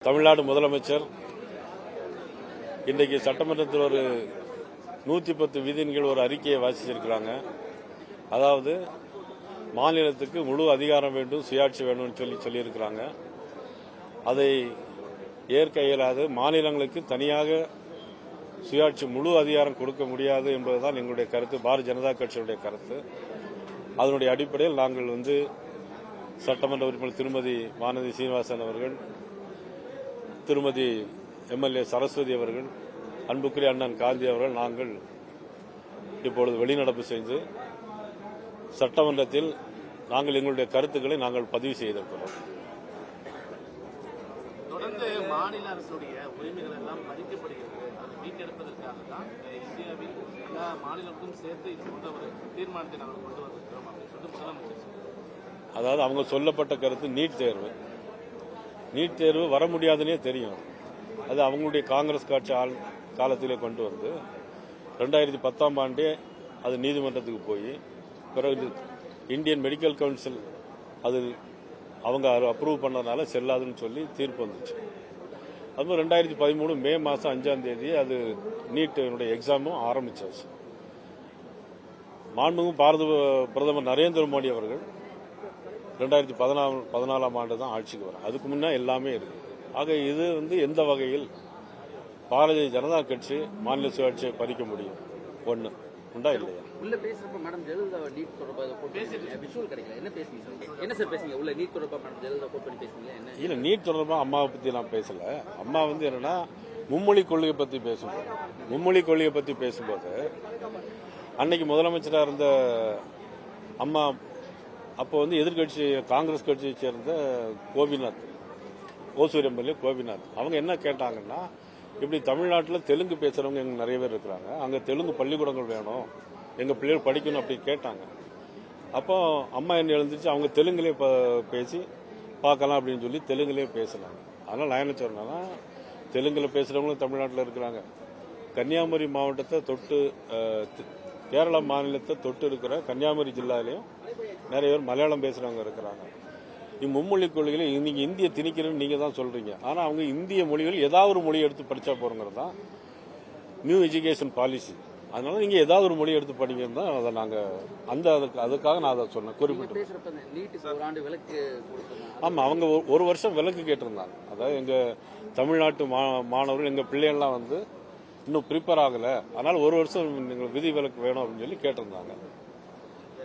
தமிழ்நாடு முதலமைச்சர் இன்றைக்கு சட்டமன்றத்தில் ஒரு 110 விதியின் கீழ் ஒரு அறிக்கையை வாசிச்சிருக்கிறாங்க. அதாவது மாநிலத்துக்கு முழு அதிகாரம் வேண்டும், சுயாட்சி வேண்டும் சொல்லியிருக்கிறாங்க. அதை ஏற்க இயலாது. மாநிலங்களுக்கு தனியாக சுயாட்சி முழு அதிகாரம் கொடுக்க முடியாது என்பதுதான் எங்களுடைய கருத்து, பாரதிய ஜனதா கட்சியுடைய கருத்து. அதனுடைய அடிப்படையில் நாங்கள் சட்டமன்ற உறுப்பினர் திருமதி வானதி சீனிவாசன் அவர்கள், திருமதி எம்எல்ஏ சரஸ்வதி அவர்கள், அன்புக்குரிய அண்ணன் காந்தி அவர்கள், நாங்கள் இப்பொழுது வெளிநடப்பு செய்து சட்டமன்றத்தில் நாங்கள் எங்களுடைய கருத்துக்களை நாங்கள் பதிவு செய்திருக்கிறோம். தொடர்ந்து மாநில அரசுடைய உரிமைகள் எல்லாம் பறிக்கப்படுகிறது. அதை மீட்டெடுப்பதற்காக தான் இந்தியாவில் எல்லா மாநிலங்களுக்கும் சேர்த்து இது போன்ற ஒரு தீர்மானத்தை நாங்கள் கொண்டு வந்திருக்கிறோம் அப்படின்னு சொல்லிட்டு முதலமைச்சர் சொல்றாங்க. அதாவது அவங்க சொல்லப்பட்ட கருத்து நீட் தேர்வு. நீட் தேர்வு வர முடியாதுன்னே தெரியும். அது அவங்களுடைய காங்கிரஸ் கட்சி காலத்திலே கொண்டு வந்து 2010ஆம் ஆண்டே அது நீதிமன்றத்துக்கு போய் பிறகு இந்தியன் மெடிக்கல் கவுன்சில் அது அவங்க அப்ரூவ் பண்ணதுனால செல்லாதுன்னு சொல்லி தீர்ப்பு வந்துச்சு. அதுவும் 2013 மே மாதம் 5ஆம் தேதி அது நீட்டினுடைய எக்ஸாமும் ஆரம்பிச்சாச்சு. மாண்புமிகு பாரத பிரதமர் நரேந்திர மோடி அவர்கள் 2014ஆம் ஆண்டு தான் ஆட்சிக்கு வரும். அதுக்கு முன்னே எல்லாமே இருக்கு. ஆக இது எந்த வகையில் பாரதிய ஜனதா கட்சி மாநில சுயாட்சியை பறிக்க முடியும்? ஒண்ணு உண்டா இல்லையா? உள்ள பேசுறப்ப மேடம் ஜெயலலிதா நீட் தொடர்பாக விஷுவல் கிடைக்கல. என்ன பேசுறீங்க? என்ன சார் பேசுங்க? உள்ள நீட் தொடர்பாக மேடம் ஜெயலலிதா கோட் பண்ணி பேசுறீங்க. என்ன இல்ல, நீட் தொடர்பாக அம்மாவை பத்தி நான் பேசல. அம்மா என்னன்னா மும்மொழி கொள்கை பத்தி பேசும்போது, மும்மொழி கொள்கையை பத்தி பேசும்போது அன்னைக்கு முதலமைச்சராக இருந்த அம்மா அப்போ எதிர்கட்சி காங்கிரஸ் கட்சியை சேர்ந்த கோபிநாத், ஓசூர் எம்எல்ஏ கோபிநாத், அவங்க என்ன கேட்டாங்கன்னா, இப்படி தமிழ்நாட்டில் தெலுங்கு பேசுறவங்க எங்க நிறைய பேர் இருக்கிறாங்க, அங்க தெலுங்கு பள்ளிக்கூடங்கள் வேணும், எங்க பிள்ளைகள் படிக்கணும் அப்படி கேட்டாங்க. அப்போ அம்மா என்ன எழுந்துச்சு, அவங்க தெலுங்குலேயே பேசி பார்க்கலாம் அப்படின்னு சொல்லி தெலுங்குலேயே பேசினாங்க. அதனால நான் என்ன சொன்னேன்னா, தெலுங்குல பேசுறவங்களும் தமிழ்நாட்டில் இருக்கிறாங்க. கன்னியாகுமரி மாவட்டத்தை தொட்டு கேரள மாநிலத்தை தொட்டு இருக்கிற கன்னியாகுமரி ஜில்லாலையும் நிறைய பேர் மலையாளம் பேசுறவங்க இருக்கிறாங்க. மும்மொழி கொள்கையில நீங்க இந்திய திணிக்கிறேன்னு நீங்க தான் சொல்றீங்க. ஆனா அவங்க இந்திய மொழிகள் ஏதாவது ஒரு மொழி எடுத்து படிச்சா போறோங்கிறது தான் நியூ எஜுகேஷன் பாலிசி. அதனால நீங்க ஏதாவது ஒரு மொழி எடுத்து படிங்கன்னு தான் அதை நாங்க அதுக்காக நான் அதை சொன்னேன், குறிப்பிட்டு. ஆமா, அவங்க ஒரு வருஷம் விலக்கு கேட்டிருந்தாங்க. அதாவது எங்க தமிழ்நாட்டு மாணவர்கள், எங்க பிள்ளைகள்லாம் இன்னும் ப்ரிப்பேர் ஆகல, அதனால ஒரு வருஷம் விதி விலக்கு வேணும் அப்படின்னு சொல்லி கேட்டிருந்தாங்க.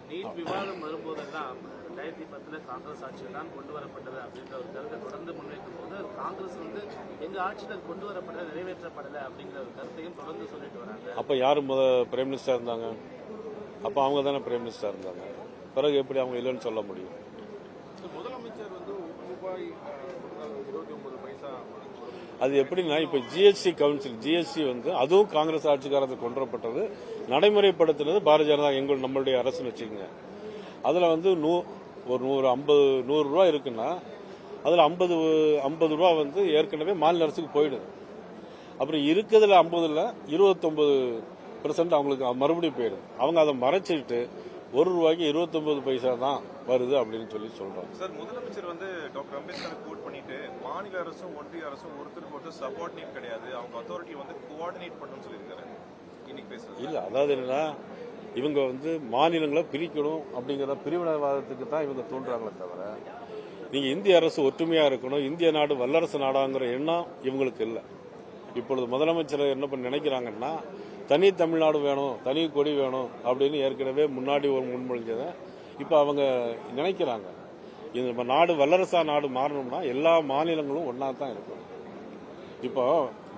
நீட் விவாதம் வரும்போதெல்லாம் 2010 காங்கிரஸ் ஆட்சியில் தான் கொண்டு வரப்பட்டது அப்படின்ற ஒரு கருத்தை தொடர்ந்து முன்வைக்கும் போது காங்கிரஸ் எங்க ஆட்சியில் கொண்டு வரப்பட்டது நிறைவேற்றப்படலை அப்படிங்கிற ஒரு கருத்தையும் தொடர்ந்து சொல்லிட்டு வராங்க. அப்ப யாரு பிரைம் மினிஸ்டர் இருந்தாங்க? அப்ப அவங்க தானே பிரைம் மினிஸ்டர் இருந்தாங்க. பிறகு எப்படி அவங்க இல்லைன்னு சொல்ல முடியும்? முதலமைச்சர் ரூபாய் 29 பைசா அது எப்படின்னா, இப்ப ஜிஎஸ்டி கவுன்சில், ஜிஎஸ்டி அதுவும் காங்கிரஸ் ஆட்சிக்காரத்தில் கொண்டு வரப்பட்டது, நடைமுறைப்படுத்தினது பாரதிய ஜனதா நம்மளுடைய அரசுன்னு வச்சுக்கோங்க. அதுல ஒரு 100 ரூபாய் இருக்குன்னா அதுல 50 ரூபாய் ஏற்கனவே மாநில அரசுக்கு போயிடுது. அப்புறம் இருக்கிறதுல 50ல 29% அவங்களுக்கு மறுபடியும் போயிடுது. அவங்க அதை மறைச்சிட்டு ₹1 29 பைசா தான் வருது அப்படின்னு சொல்லி சொல்றாங்க. சார், முதலமைச்சர் டாக்டர் அம்பேத்கர் கோட் பண்ணிட்டு மாநில அரசும் ஒன்றிய அரசும் ஒருத்தருக்கு ஒருத்தர் சப்பார்டினேட் கிடையாது, அவங்க அத்தாரிட்டி கோஆர்டினேட் பண்ணணும்னு சொல்லியிருக்காரு. இன்னைக்கு பேசுறது இல்ல, அதாவது என்னன்னா, இவங்க மாநிலங்களை பிரிக்கணும் அப்படிங்கிற பிரிவினைவாதத்துக்கு தான் இவங்க தோன்றாங்களே தவிர, நீங்க இந்திய அரசு ஒற்றுமையா இருக்கணும், இந்திய நாடு வல்லரசு நாடாங்கிற எண்ணம் இவங்களுக்கு இல்லை. இப்பொழுது முதலமைச்சர் என்ன பண்ண நினைக்கிறாங்கன்னா, தனி தமிழ்நாடு வேணும், தனி கொடி வேணும் அப்படின்னு ஏற்கனவே முன்னாடி ஒரு முன்மொழிஞ்சதை இப்ப அவங்க நினைக்கிறாங்க. இந்த நாடு வல்லரசா நாடு மாறணும்னா எல்லா மாநிலங்களும் ஒன்னா தான் இருக்கணும். இப்போ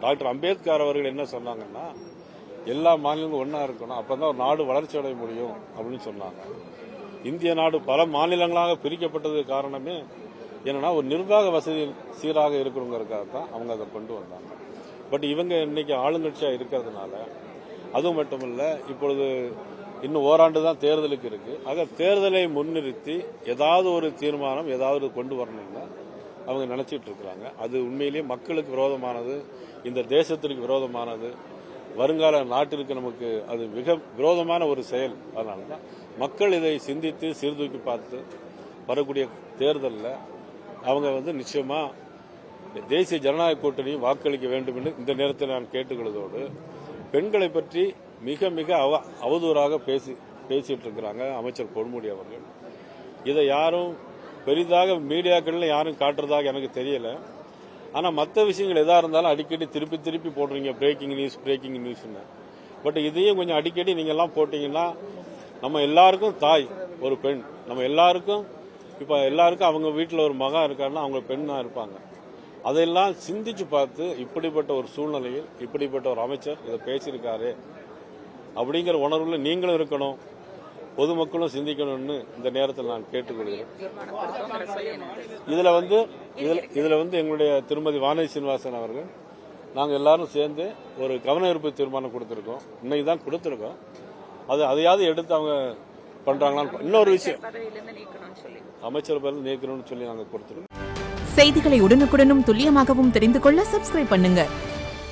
டாக்டர் அம்பேத்கர் அவர்கள் என்ன சொன்னாங்கன்னா, எல்லா மாநிலங்களும் ஒன்னா இருக்கணும், அப்பதான் ஒரு நாடு வளர்ச்சி அடைய முடியும் அப்படின்னு சொன்னாங்க. இந்திய நாடு பல மாநிலங்களாக பிரிக்கப்பட்டதுக்கு காரணமே என்னன்னா, ஒரு நிர்வாக வசதி சீராக இருக்கணுங்கிறதுக்காக தான் அவங்க அதை கொண்டு வந்தாங்க. பட் இவங்க இன்னைக்கு ஆளுங்கட்சியா இருக்கிறதுனால, அதுவும் மட்டுமல்ல, இப்பொழுது இன்னும் ஓராண்டு தான் தேர்தலுக்கு இருக்கு. ஆக தேர்தலை முன்னிறுத்தி ஏதாவது ஒரு தீர்மானம் ஏதாவது கொண்டு வரணும்னு அவங்க நினைச்சிட்டு இருக்கிறாங்க. அது உண்மையிலேயே மக்களுக்கு விரோதமானது, இந்த தேசத்திற்கு விரோதமானது, வருங்கால நாட்டிற்கு நமக்கு அது மிக விரோதமான ஒரு செயல். அதனாலதான் மக்கள் இதை சிந்தித்து சீர்தூக்கி பார்த்து வரக்கூடிய தேர்தலில் அவங்க நிச்சயமா தேசிய ஜனநாயக கூட்டணி வாக்களிக்க வேண்டும் என்று இந்த நேரத்தில் நான் கேட்டுக்கொள்வதோடு, பெண்களை பற்றி மிக மிக அவதூறாக பேசிட்டு இருக்கிறாங்க அமைச்சர் பொன்முடி அவர்கள். இதை யாரும் பெரிதாக மீடியாக்கள்ல யாரும் காட்டுறதாக எனக்கு தெரியல. ஆனா மற்ற விஷயங்கள் எதா இருந்தாலும் அடிக்கடி திருப்பி திருப்பி போடுறீங்க, பிரேக்கிங் நியூஸ்னு. பட் இதையும் கொஞ்சம் அடிக்கடி நீங்க எல்லாம் போட்டீங்கன்னா, நம்ம எல்லாருக்கும் தாய் ஒரு பெண், நம்ம எல்லாருக்கும் இப்ப எல்லாருக்கும் அவங்க வீட்டில் ஒரு மகன் இருக்காருன்னா அவங்க பெண் தான் இருப்பாங்க. அதையெல்லாம் சிந்திச்சு பார்த்து இப்படிப்பட்ட ஒரு சூழ்நிலையில் இப்படிப்பட்ட ஒரு அமைச்சர் இதை பேசியிருக்காரு அப்படிங்கிற உணர்வுல நீங்களும் இருக்கணும், பொதுமக்களும் சிந்திக்கணும்னு இந்த நேரத்தில் நான் கேட்டுக்கொள்கிறேன். இதுல வந்து எங்களுடைய திருமதி வானதி சீனிவாசன் அவர்கள் நாங்கள் எல்லாரும் சேர்ந்து ஒரு கவன ஈர்ப்பு தீர்மானம் கொடுத்திருக்கோம். இன்னைக்கு தான் கொடுத்திருக்கோம். அதையாவது எடுத்து அவங்க பண்றாங்களான்னு இன்னொரு விஷயம், அமைச்சர் பதவி நீக்கணும்னு சொல்லி நாங்கள் கொடுத்திருக்கோம். செய்திகளை உடனுக்குடனும் துல்லியமாகவும் தெரிந்து கொள்ள சப்ஸ்கிரைப் பண்ணுங்க.